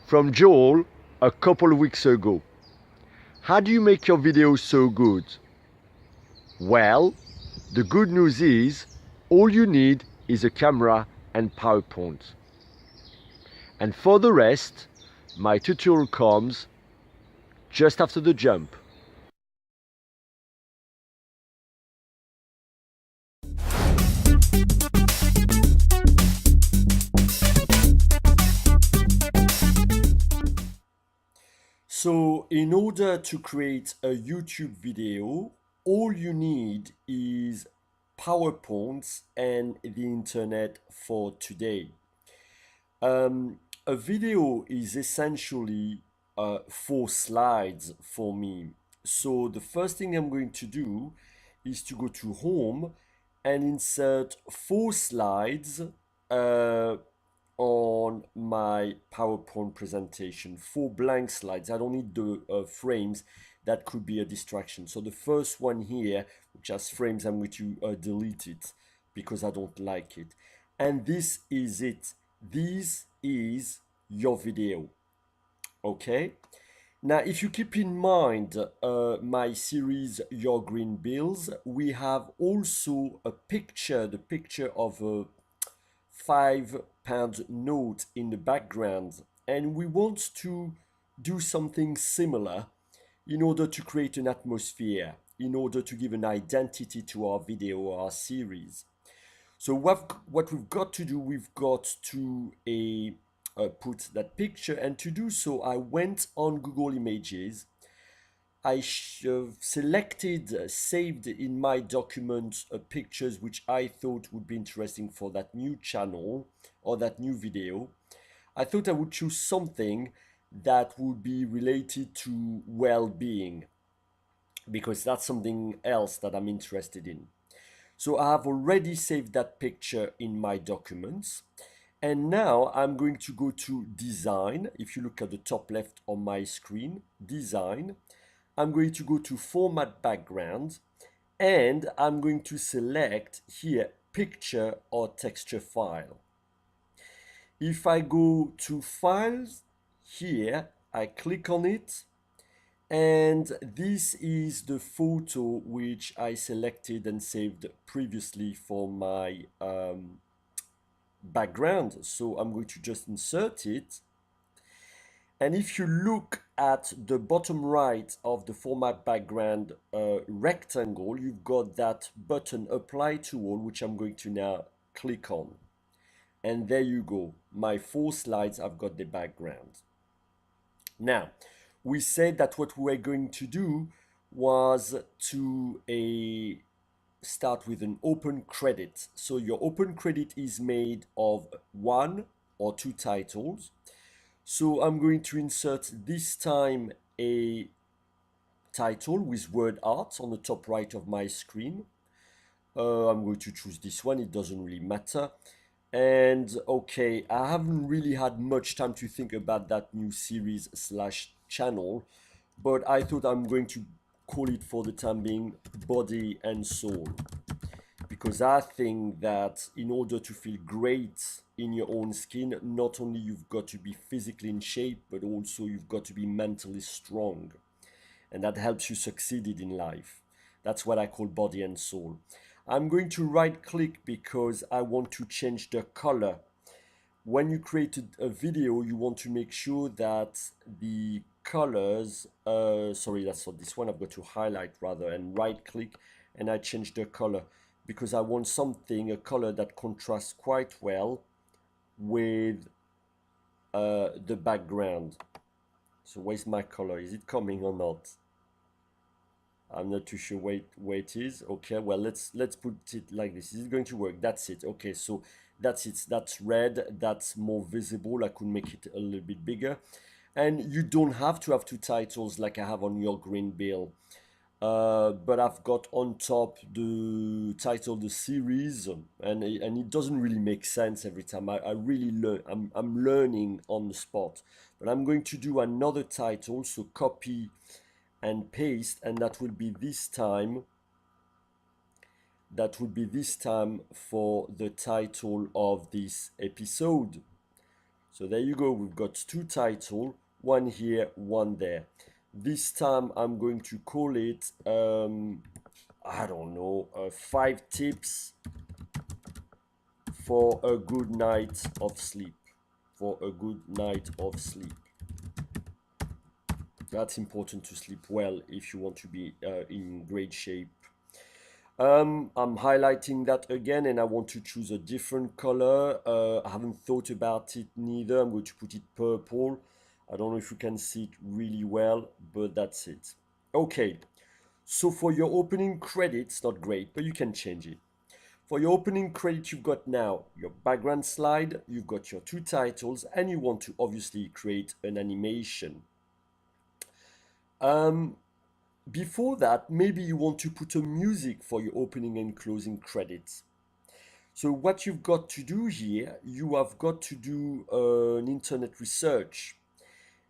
from Joel a couple of weeks ago. How do you make your videos so good? Well, the good news is all you need is a camera and PowerPoint. And for the rest, my tutorial comes just after the jump. So in order to create a YouTube video, all you need is PowerPoints and the internet for today. A video is essentially 4 slides for me. So the first thing I'm going to do is to go to Home and insert 4 slides on my PowerPoint presentation, 4 blank slides. I don't need the frames. That could be a distraction. So the first one here, which has frames, I'm going to delete it because I don't like it. And this is it. This is your video. Okay? Now, if you keep in mind my series, Your Green Bills, we have also a picture, the picture of a £5 note in the background, and we want to do something similar in order to create an atmosphere, in order to give an identity to our video or our series. So what we've got to do, we've got to put that picture, and to do so I went on Google Images. I selected, saved in my document pictures which I thought would be interesting for that new channel or that new video. I thought I would choose something that would be related to well-being, because that's something else that I'm interested in. So I have already saved that picture in my documents. And now I'm going to go to Design. If you look at the top left on my screen, Design. I'm going to go to Format Background, and I'm going to select here Picture or Texture File. If I go to Files here, I click on it, and this is the photo which I selected and saved previously for my background. So I'm going to just insert it. And if you look at the bottom right of the format background rectangle, you've got that button Apply to All, which I'm going to now click on. And there you go. My 4 slides, I've got the background. Now, we said that what we were going to do was to start with an open credit. So your open credit is made of 1 or 2 titles. So I'm going to insert this time a title with word art on the top right of my screen. I'm going to choose this one, it doesn't really matter. And okay, I haven't really had much time to think about that new series / channel, but I thought I'm going to call it for the time being Body and Soul, because I think that in order to feel great in your own skin, not only you've got to be physically in shape, but also you've got to be mentally strong. And that helps you succeed in life. That's what I call Body and Soul. I'm going to right click because I want to change the color. When you create a video, you want to make sure that the colors, sorry, that's not this one, I've got to highlight rather, and right click, and I change the color because I want something, a color that contrasts quite well with the background. So where's my color? Is it coming or not? I'm not too sure where it is. Okay, well, let's put it like this. Is it going to work? That's it. Okay, so that's it. That's red. That's more visible. I could make it a little bit bigger. And you don't have to have 2 titles like I have on Your Green Bill. But I've got on top the title, the series, and it doesn't really make sense every time. I really learn. I'm learning on the spot. But I'm going to do another title, so copy and paste, and that will be this time for the title of this episode. So there you go, we've got two titles, one here, one there. This time I'm going to call it, I don't know, 5 tips for a good night of sleep. For a good night of sleep. That's important to sleep well if you want to be in great shape. I'm highlighting that again and I want to choose a different color. I haven't thought about it neither. I'm going to put it purple. I don't know if you can see it really well, but that's it. Okay, so for your opening credits, not great, but you can change it. For your opening credit, you've got now your background slide, you've got your two titles, and you want to obviously create an animation. Um, Before that, maybe you want to put a music for your opening and closing credits. So what you've got to do here, you have got to do an internet research.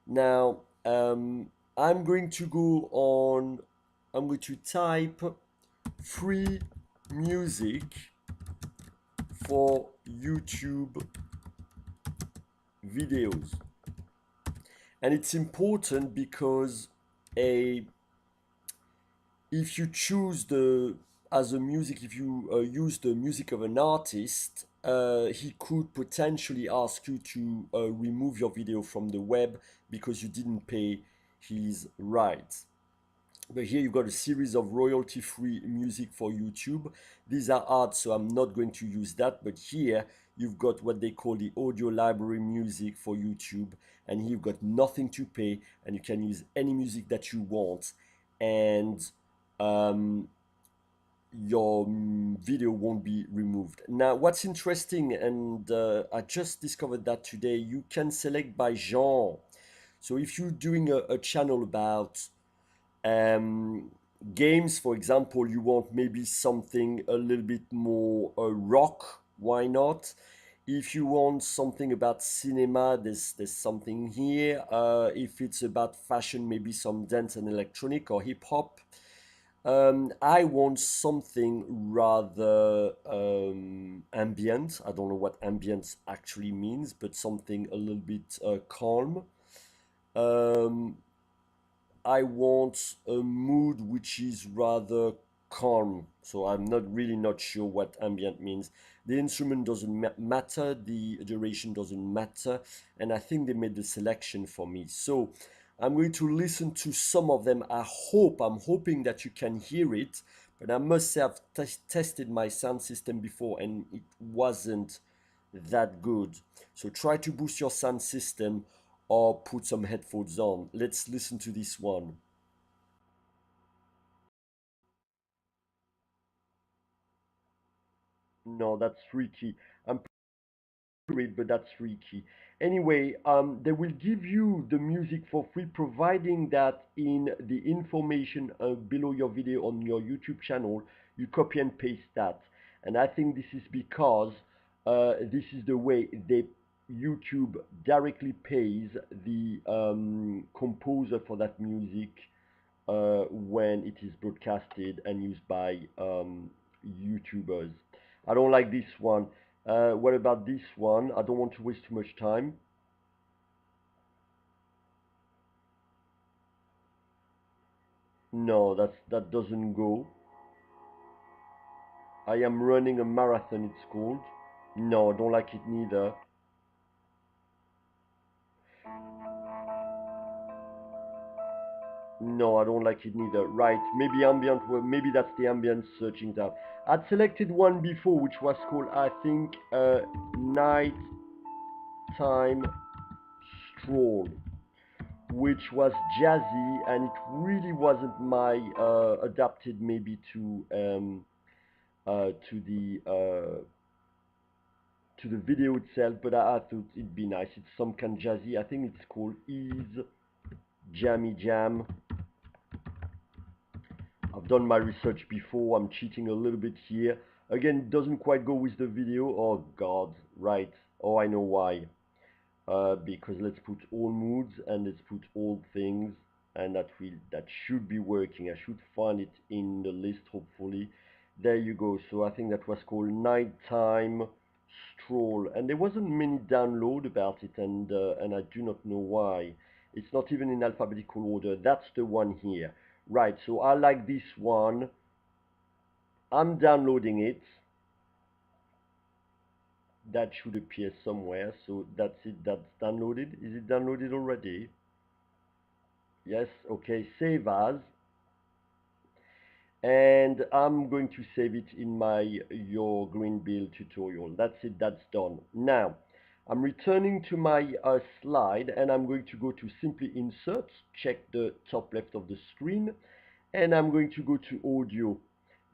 Now, I'm going to go on, I'm going to type free music for YouTube videos. And it's important because a if you choose the as a music, if you use the music of an artist, he could potentially ask you to remove your video from the web because you didn't pay his rights. But here you've got a series of royalty-free music for YouTube. These are art, so I'm not going to use that. But here you've got what they call the audio library music for YouTube. And here you've got nothing to pay, and you can use any music that you want. And um, your video won't be removed. Now, what's interesting, and I just discovered that today, you can select by genre. So if you're doing a channel about um, games, for example, you want maybe something a little bit more rock, why not? If you want something about cinema, there's something here. If it's about fashion, maybe some dance and electronic or hip hop. I want something rather ambient. I don't know what ambient actually means, but something a little bit calm. Um, I want a mood which is rather calm. So I'm not really not sure what ambient means. The instrument doesn't matter, the duration doesn't matter, and I think they made the selection for me. So I'm going to listen to some of them. I'm hoping that you can hear it, but I must have tested my sound system before and it wasn't that good. So try to boost your sound system or put some headphones on. Let's listen to this one. No, that's freaky. I'm great, but that's freaky. Anyway, they will give you the music for free, providing that in the information below your video on your YouTube channel, you copy and paste that. And I think this is because this is the way YouTube directly pays the composer for that music when it is broadcasted and used by YouTubers. I don't like this one. What about this one? I don't want to waste too much time. No, that doesn't go. I am running a marathon, it's called. No, I don't like it neither. No, I don't like it neither. Right, maybe ambient, well, maybe that's the ambient searching tab. I'd selected one before, which was called, I think, Nighttime Stroll, which was jazzy, and it really wasn't my adapted maybe to the video itself, but I thought it'd be nice. It's some kind of jazzy. I think it's called Ease Jammy Jam. I've done my research before. I'm cheating a little bit here. Again, it doesn't quite go with the video. Oh God, right. Oh, I know why. Because let's put all moods and let's put all things, and that should be working. I should find it in the list hopefully. There you go. So I think that was called Nighttime Nightstroll, and there wasn't many download about it, and I do not know why. It's not even in alphabetical order. That's the one here. Right, so I like this one. I'm downloading it. That should appear somewhere. So that's it. That's downloaded. Is it downloaded already? Yes. Okay. Save as. And I'm going to save it in my Your Green Bill tutorial. That's it. That's done. Now, I'm returning to my slide, and I'm going to go to Simply Insert. Check the top left of the screen, and I'm going to go to Audio.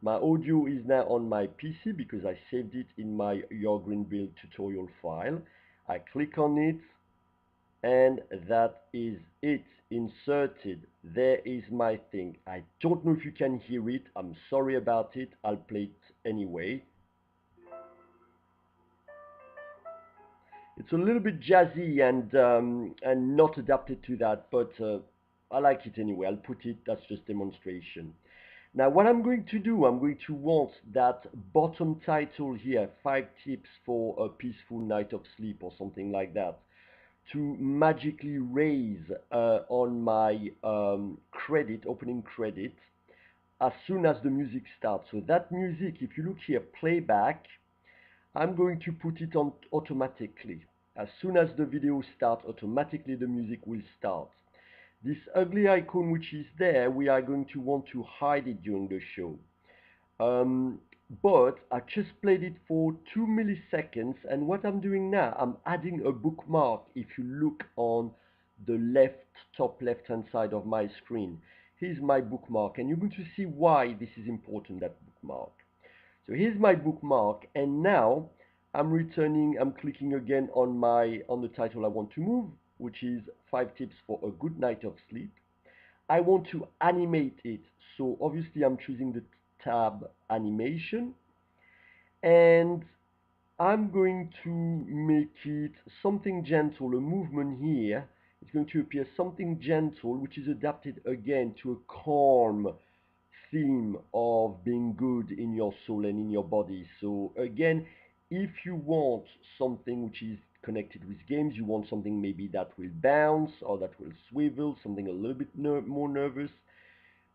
My audio is now on my PC because I saved it in my Your Green Bill tutorial file. I click on it, and that is it. Inserted. There is my thing. I don't know if you can hear it. I'm sorry about it. I'll play it anyway. It's a little bit jazzy and not adapted to that, but I like it anyway. I'll put it. That's just demonstration. Now, what I'm going to do, I'm going to want that bottom title here, 5 tips for a peaceful night of sleep or something like that, to magically raise on my opening credit, as soon as the music starts. So that music, if you look here, playback, I'm going to put it on automatically. As soon as the video starts, automatically the music will start. This ugly icon which is there, we are going to want to hide it during the show. Um, but I just played it for 2 milliseconds, and what I'm doing now, I'm adding a bookmark. If you look on the top left hand side of my screen, here's my bookmark, and you're going to see why this is important, that bookmark. So here's my bookmark, and now I'm clicking again on the title I want to move, which is 5 tips for a good night of sleep. I want to animate it, so obviously I'm choosing the tab animation, and I'm going to make it something gentle. A movement here is going to appear something gentle, which is adapted again to a calm theme of being good in your soul and in your body. So again, if you want something which is connected with games, you want something maybe that will bounce or that will swivel, something a little bit more nervous.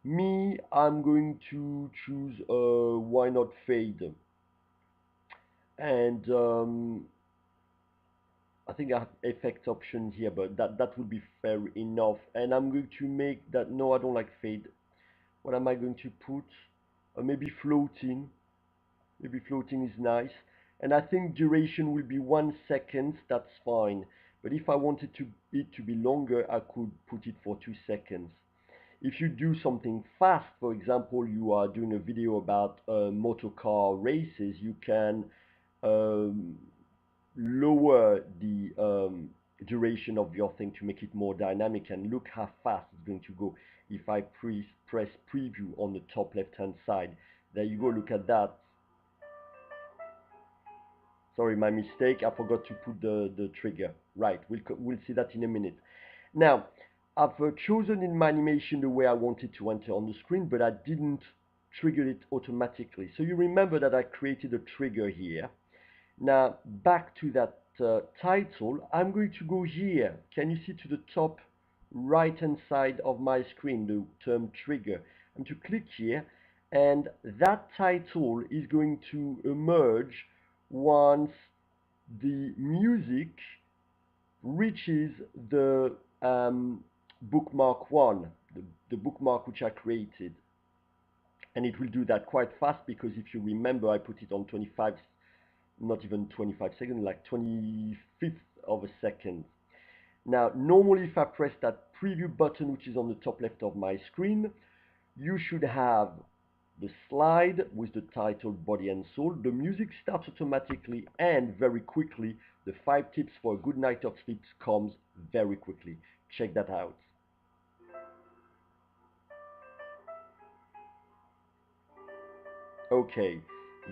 Me, I'm going to choose why not fade, and I think I have effect option here, but that would be fair enough. And I'm going to make that. No, I don't like fade. What am I going to put? Maybe floating. Maybe floating is nice. And I think duration will be 1 second. That's fine. But if I wanted it to be longer, I could put it for 2 seconds. If you do something fast, for example, you are doing a video about motor car races, you can um, lower the duration of your thing to make it more dynamic, and look how fast it's going to go. If I press preview on the top left hand side, there you go, look at that. Sorry, my mistake, I forgot to put the trigger. Right, we'll see that in a minute. Now, I've chosen in my animation the way I wanted to enter on the screen, but I didn't trigger it automatically. So you remember that I created a trigger here. Now, back to that title, I'm going to go here. Can you see to the top right hand side of my screen, the term trigger? I'm to click here, and that title is going to emerge once the music reaches the bookmark one, the bookmark which I created. And it will do that quite fast, because if you remember, I put it on 25, not even 25 seconds, like 25th of a second. Now, normally if I press that preview button, which is on the top left of my screen, you should have the slide with the title Body and Soul. The music starts automatically, and very quickly, the 5 tips for a good night of sleep comes very quickly. Check that out. Okay,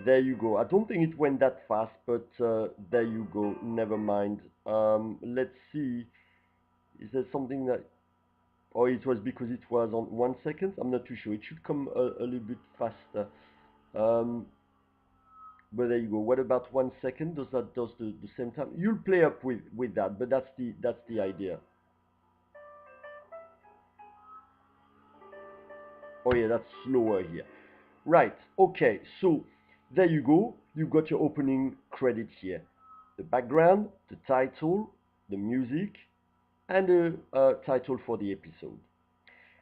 there you go. I don't think it went that fast, but there you go. Never mind. Let's see. Is there something that... Or it was because it was on 1 second? I'm not too sure. It should come a little bit faster. Um, But there you go. What about 1 second? Does that does the same time? You'll play up with that, but that's the idea. Oh yeah, that's slower here. Right. Okay. So there you go. You've got your opening credits here. The background, the title, the music, and the title for the episode.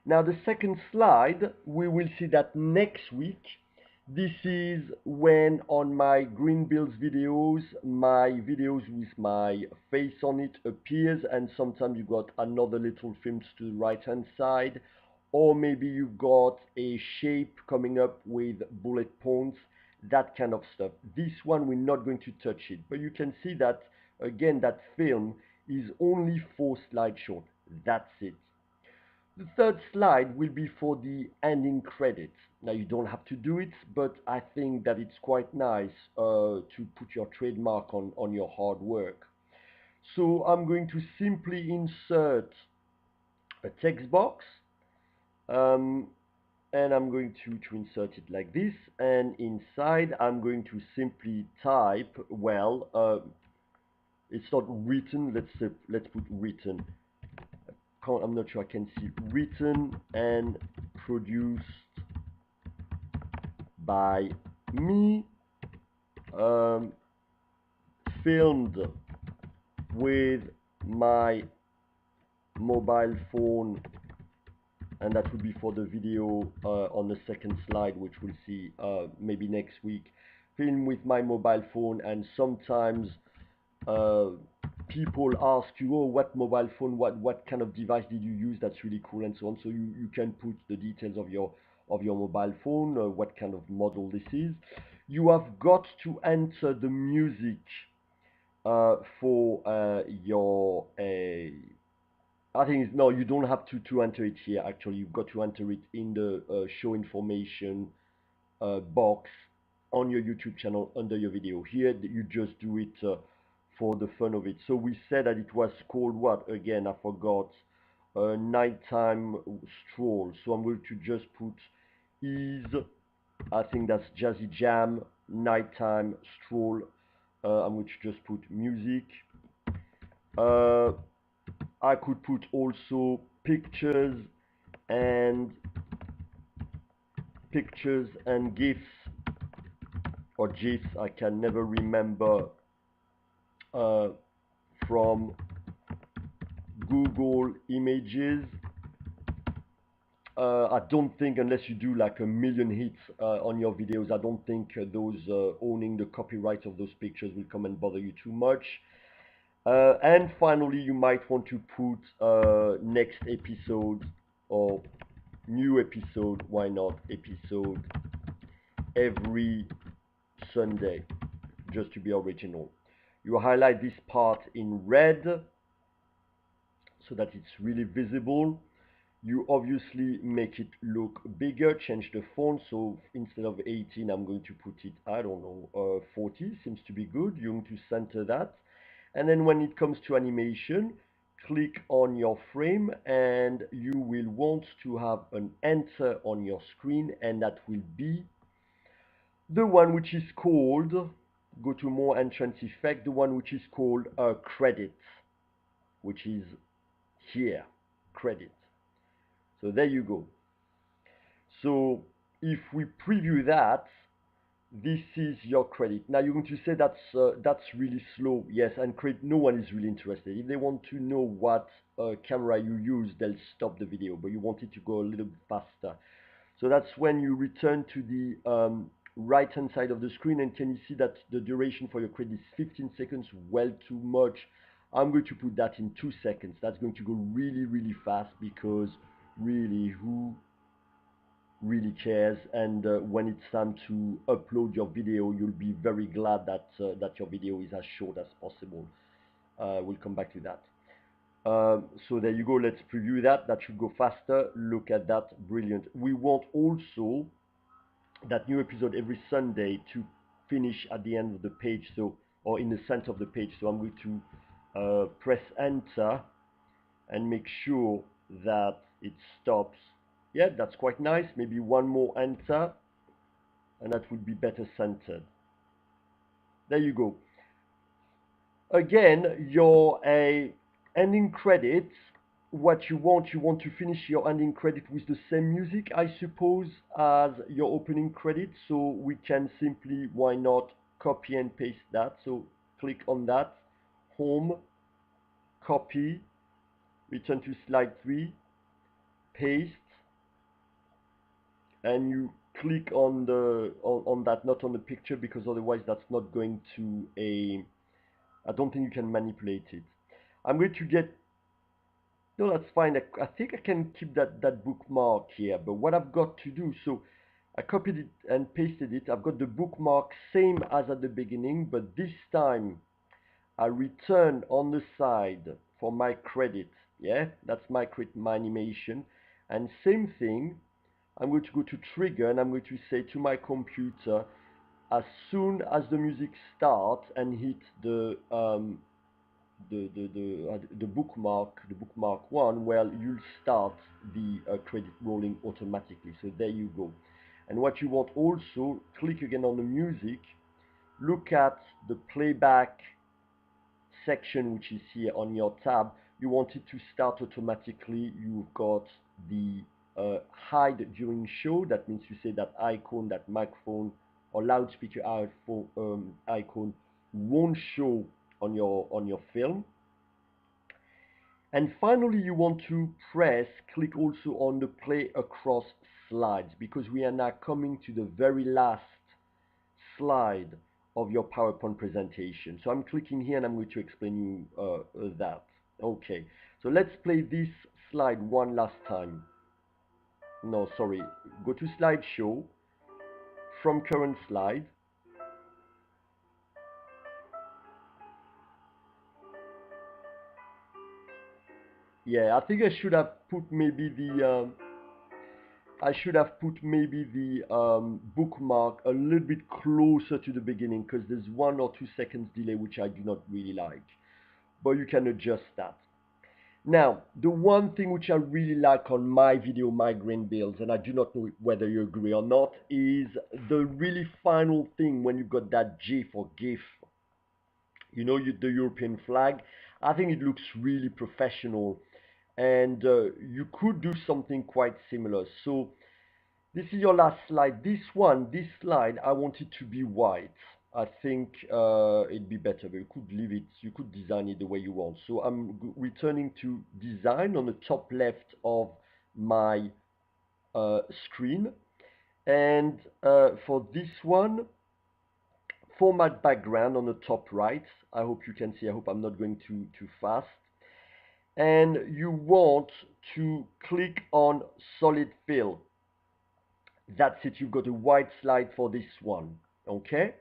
Now the second slide, we will see that next week. This is when on my green bills videos, my videos with my face on it appears, and sometimes you got another little films to the right hand side, or maybe you've got a shape coming up with bullet points, that kind of stuff. This one we're not going to touch it, but you can see that again that film is only for slideshow. That's it. The third slide will be for the ending credits. Now you don't have to do it, but I think that it's quite nice to put your trademark on your hard work. So I'm going to simply insert a text box, um, and I'm going to insert it like this, and inside I'm going to simply type, well, it's not written, let's put written. I'm not sure I can see written and produced by me, um, filmed with my mobile phone, and that would be for the video on the second slide, which we'll see maybe next week. Film with my mobile phone, and sometimes uh, people ask you, oh, what mobile phone, what kind of device did you use? That's really cool, and so on. So you can put the details of your mobile phone, what kind of model this is. You have got to enter the music for your I think no, you don't have to enter it here. Actually, you've got to enter it in the show information box on your YouTube channel under your video. Here, you just do it for the fun of it. So we said that it was called what? Again, I forgot. Nighttime stroll. So I'm going to just put is. I think that's Jazzy Jam nighttime stroll. I'm going to just put music. Uh, I could put also and pictures and gifs or gifs. I can never remember uh, from Google Images. I don't think, unless you do like a million hits on your videos, I don't think those owning the copyright of those pictures will come and bother you too much. And finally, you might want to put next episode or new episode. Why not episode every Sunday, just to be original. You highlight this part in red so that it's really visible. You obviously make it look bigger, change the font. So instead of 18, I'm going to put it, I don't know, 40 seems to be good. You're going to center that. And then when it comes to animation, click on your frame and you will want to have an enter on your screen, and that will be the one which is called, go to more entrance effect, the one which is called credit, which is here, credit. So there you go. So if we preview that, this is your credit. Now you're going to say that's really slow. Yes, and credit, no one is really interested. If they want to know what camera you use, they'll stop the video, but you want it to go a little bit faster. So that's when you return to the right hand side of the screen, and can you see that the duration for your credit is 15 seconds? Well, too much. I'm going to put that in 2 seconds. That's going to go really, really fast, because really, who really cares? And when it's time to upload your video, you'll be very glad that that your video is as short as possible. We'll come back to that. So there you go. Let's preview that. That should go faster. Look at that. Brilliant. We want also that new episode every Sunday to finish at the end of the page, so, or in the center of the page. So I'm going to press enter and make sure that it stops. Yeah, that's quite nice. Maybe one more enter, and that would be better centered. There you go. Again, your ending credits, what you want to finish your ending credit with the same music, I suppose, as your opening credit. So we can simply, why not, copy and paste that. So click on that, home, copy, return to slide 3, paste, and you click on the on that, not on the picture, because otherwise that's not going to a, I don't think you can manipulate it. I'm going to get, no, that's fine. I think I can keep that bookmark here, but what I've got to do, so I copied it and pasted it. I've got the bookmark same as at the beginning, but this time I return on the side for my credit. Yeah, that's my credit, my animation. And same thing, I'm going to go to trigger and I'm going to say to my computer, as soon as the music starts and hit the bookmark one, well, you'll start the credit rolling automatically. So there you go. And what you want also, click again on the music, look at the playback section, which is here on your tab. You want it to start automatically. You've got the hide during show. That means you say that icon, that microphone or loudspeaker icon won't show on your film. And finally, you want to click also on the play across slides, because we are now coming to the very last slide of your PowerPoint presentation. So I'm clicking here and I'm going to explain you that. Okay, so let's play this slide one last time. No, sorry, go to slideshow, from current slide. Yeah, I think I should have put maybe the bookmark a little bit closer to the beginning, because there's 1 or 2 seconds delay, which I do not really like. But you can adjust that. Now, the one thing which I really like on my video migraine builds, and I do not know whether you agree or not, is the really final thing when you've got that GIF or GIF, the European flag. I think it looks really professional, and you could do something quite similar. So this is your last slide. This slide, I want it to be white. I think it'd be better, but you could leave it, you could design it the way you want. So I'm returning to design on the top left of my screen. And for this one, format background on the top right. I hope you can see, I hope I'm not going too fast. And you want to click on solid fill. That's it, you've got a white slide for this one, okay?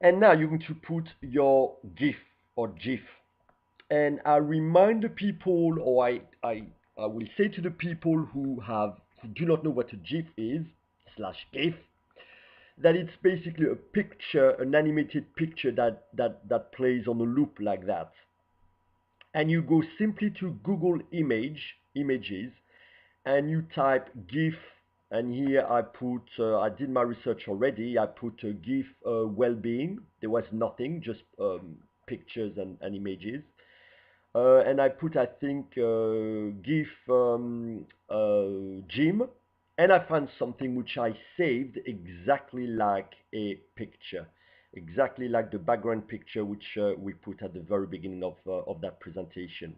And now you're going to put your GIF or GIF. And I remind the people, or I will say to the people who do not know what a GIF is, slash GIF, that it's basically a picture, an animated picture that plays on a loop like that. And you go simply to Google images, and you type GIF, and here I did my research already. I put GIF well-being. There was nothing, just pictures and images. And I put, I think, GIF gym, and I found something which I saved exactly like a picture, exactly like the background picture which we put at the very beginning of that presentation.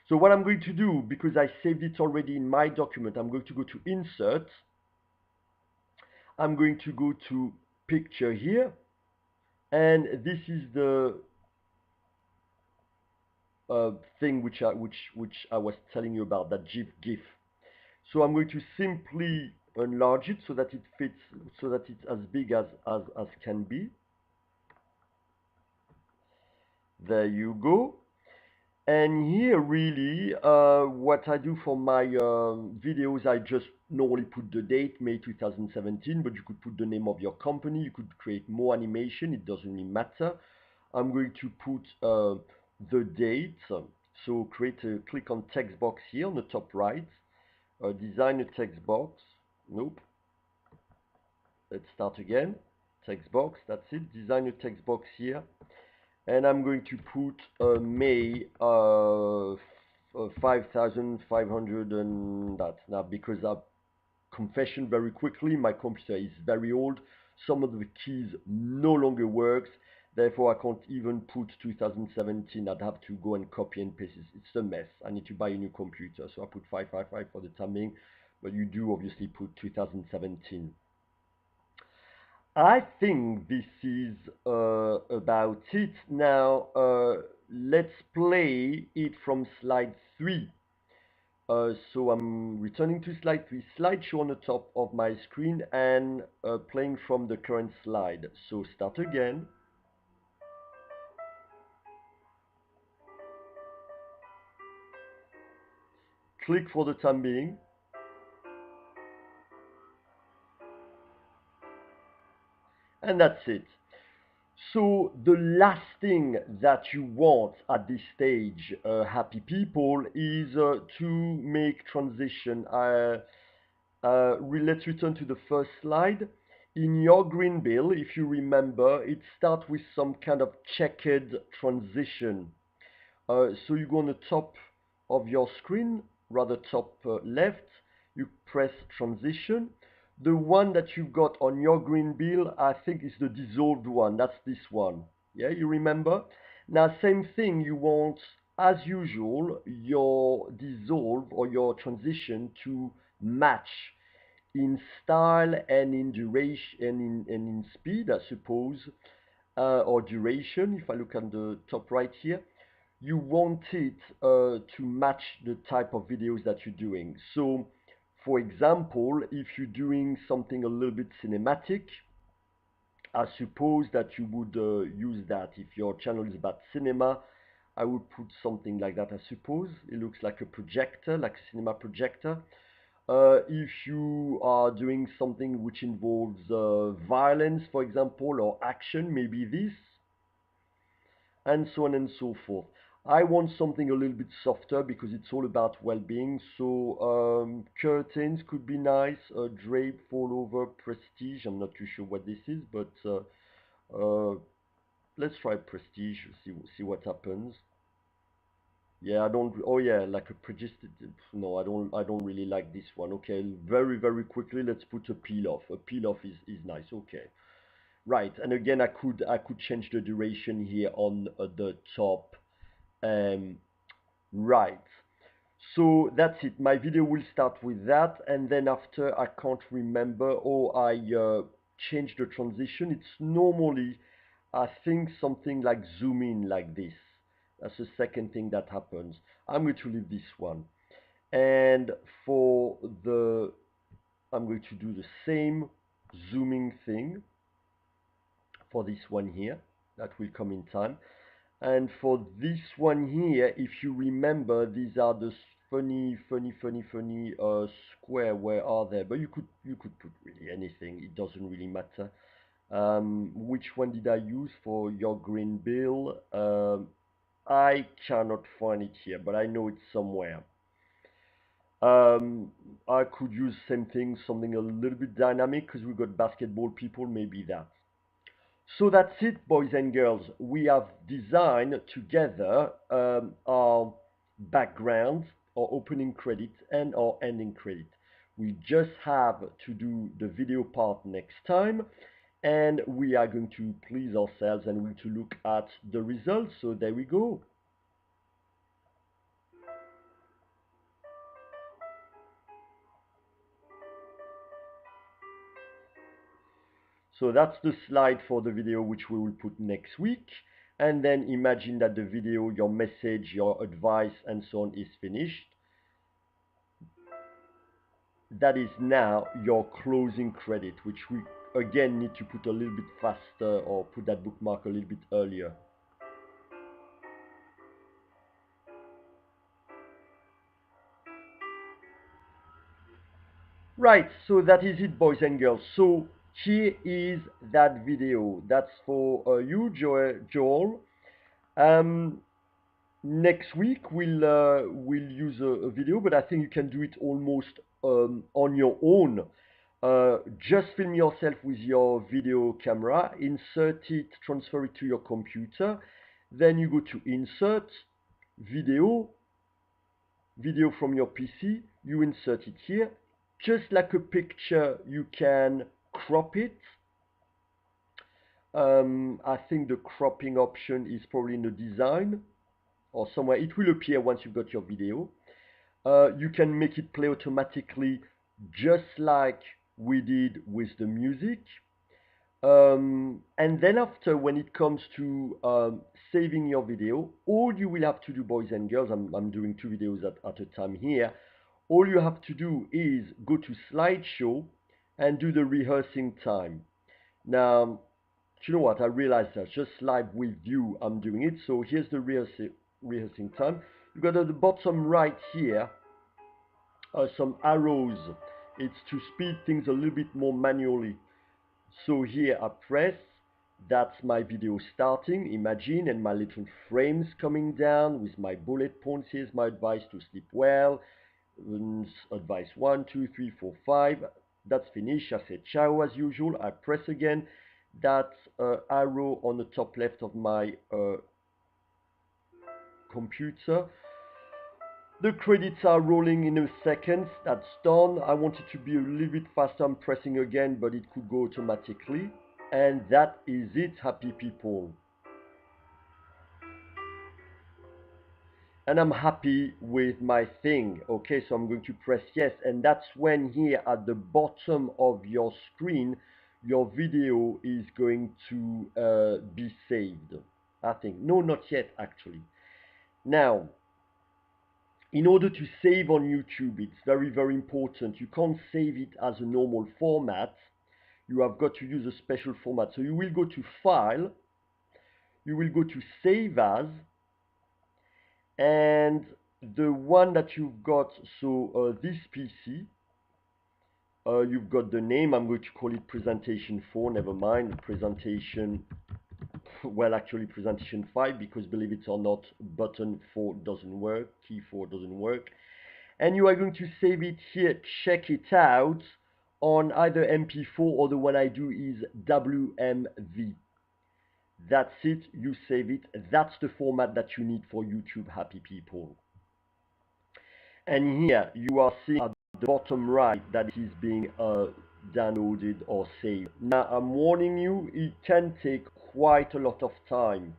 So what I'm going to do, because I saved it already in my document, I'm going to go to Insert. I'm going to go to Picture here. And this is the thing which I was telling you about, that GIF. So I'm going to simply enlarge it so that it fits, so that it's as big as can be. There you go. And here really, what I do for my videos, I just normally put the date, May 2017, but you could put the name of your company, you could create more animation, it doesn't really matter. I'm going to put the date, so click on text box here on the top right, design a text box, nope, let's start again. text box. That's it. Design a text box here. And I'm going to put May 5,500 and that. Now, because I confession very quickly, my computer is very old. Some of the keys no longer works. Therefore, I can't even put 2017. I'd have to go and copy and paste. It's a mess. I need to buy a new computer. So I put 555 for the time being. But you do obviously put 2017. I think this is about it. Now, let's play it from slide 3. So I'm returning to slide 3, slideshow on the top of my screen and playing from the current slide. So start again. Click for the time being. And that's it. So the last thing that you want at this stage, happy people, is to make transition. Let's return to the first slide. In your green bill, if you remember, it starts with some kind of checkered transition. So you go on the top of your screen, rather top left, you press transition. The one that you've got on your green bill, I think is the dissolved one. That's this one. Yeah, you remember? Now, same thing, you want, as usual, your dissolve or your transition to match in style and in duration and in speed, I suppose, or duration. If I look at the top right here, you want it to match the type of videos that you're doing. So, for example, if you're doing something a little bit cinematic, I suppose that you would use that. If your channel is about cinema, I would put something like that, I suppose. It looks like a projector, like a cinema projector. If you are doing something which involves violence, for example, or action, maybe this, and so on and so forth. I want something a little bit softer because it's all about well-being. So curtains could be nice, drape, fall over, prestige. I'm not too sure what this is, but uh, let's try prestige. See what happens. Yeah, I don't. Oh yeah, like a prejudiced. No, I don't. I don't really like this one. Okay, very quickly. Let's put a peel off. A peel off is nice. Okay, right. And again, I could change the duration here on the top. Um, right. So that's it. My video will start with that, and then after I can't remember, or I change the transition. It's normally, I think, something like zoom in like this. That's the second thing that happens. I'm going to leave this one. And for the, I'm going to do the same zooming thing for this one here. That will come in time. And for this one here, if you remember, these are the funny square. Where are they? But you could put really anything. It doesn't really matter. Which one did I use for your green bill? I cannot find it here, but I know it's somewhere. Um, I could use same thing, something a little bit dynamic because we got basketball people, maybe that. So that's it, boys and girls. We have designed together our background, our opening credit, and our ending credit. We just have to do the video part next time, and we are going to please ourselves and we're going to look at the results. So there we go. So that's the slide for the video which we will put next week. And then imagine that the video, your message, your advice, and so on is finished. That is now your closing credit, which we again need to put a little bit faster or put that bookmark a little bit earlier. Right, so that is it, boys and girls. So here is that video. That's for you, Joel. Um, Next week we'll use a video, but I think you can do it almost on your own. Just film yourself with your video camera, insert it, transfer it to your computer. Then you go to Insert, Video, Video from your PC. You insert it here. Just like a picture, you can crop it. I think the cropping option is probably in the design or somewhere. It will appear once you've got your video. You can make it play automatically just like we did with the music. And then after, when it comes to saving your video, all you will have to do, boys and girls, I'm doing two videos at a time here. All you have to do is go to Slideshow and do the rehearsing time. Now, you know what? I realized that just live with you, I'm doing it. So here's the rehearsing time. You got at the bottom right here some arrows. It's to speed things a little bit more manually. So here I press, that's my video starting, imagine, and my little frames coming down with my bullet points. Here's my advice to sleep well. Advice 1, 2, 3, 4, 5. That's finished. I say ciao as usual. I press again that arrow on the top left of my computer. The credits are rolling in a second. That's done. I want it to be a little bit faster. I'm pressing again, but it could go automatically. And that is it, happy people. And I'm happy with my thing. Okay, so I'm going to press yes. And that's when here at the bottom of your screen, your video is going to be saved. I think. No, not yet, actually. Now, in order to save on YouTube, it's very, very important. You can't save it as a normal format. You have got to use a special format. So you will go to File, you will go to Save As, and the one that you've got, so this PC, you've got the name. I'm going to call it Presentation 4, never mind, Presentation, well, actually Presentation 5, because believe it or not, button 4 doesn't work, key 4 doesn't work. And you are going to save it here, check it out, on either MP4 or the one I do is WMV. That's it, you save it. That's the format that you need for YouTube, happy people. And here you are seeing at the bottom right that it is being downloaded or saved. Now I'm warning you, it can take quite a lot of time.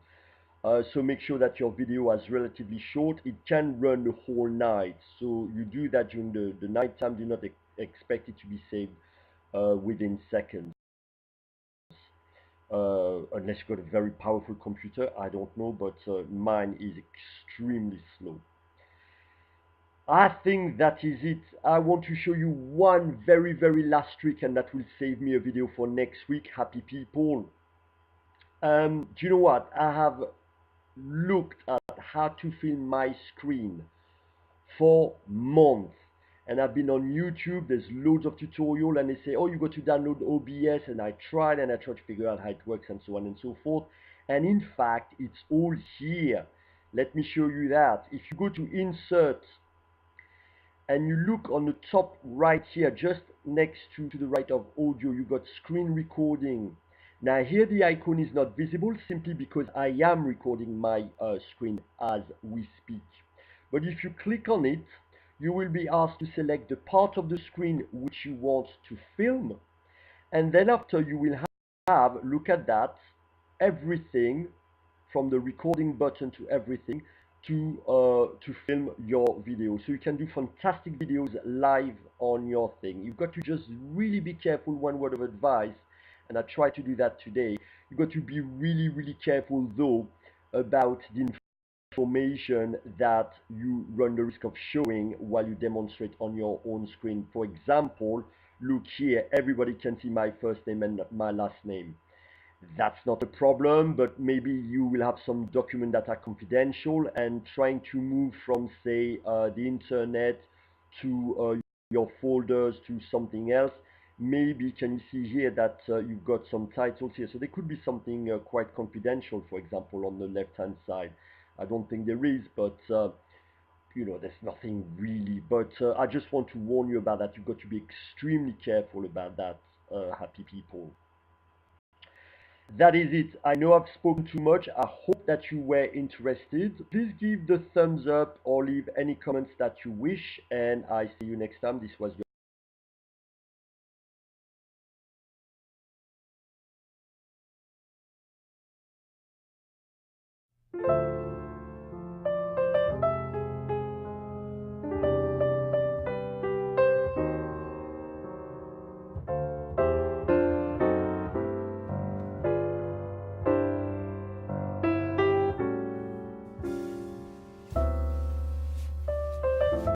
So make sure that your video is relatively short. It can run the whole night. So you do that during the night time. Do not expect it to be saved within seconds. Unless you've got a very powerful computer, I don't know, but mine is extremely slow. I think that is it. I want to show you one very, very last trick, and that will save me a video for next week, happy people. Do you know what? I have looked at how to film my screen for months, and I've been on YouTube. There's loads of tutorial, and they say, oh, you got to download OBS, and I tried to figure out how it works and so on and so forth. And in fact, it's all here. Let me show you that. If you go to Insert and you look on the top right here, just next to the right of audio, you got screen recording. Now here the icon is not visible simply because I am recording my screen as we speak. But if you click on it, you will be asked to select the part of the screen which you want to film. And then after you will have, look at that, everything from the recording button to everything to film your video. So you can do fantastic videos live on your thing. You've got to just really be careful. One word of advice, and I try to do that today. You've got to be really, really careful though about the information that you run the risk of showing while you demonstrate on your own screen. For example, look here, everybody can see my first name and my last name. That's not a problem, but maybe you will have some documents that are confidential, and trying to move from, say, the internet to your folders to something else. Maybe, can you see here that you've got some titles here? So there could be something quite confidential, for example, on the left-hand side. I don't think there is, but there's nothing really. But I just want to warn you about that. You've got to be extremely careful about that, happy people. That is it. I know I've spoken too much. I hope that you were interested. Please give the thumbs up or leave any comments that you wish. And I see you next time. This was your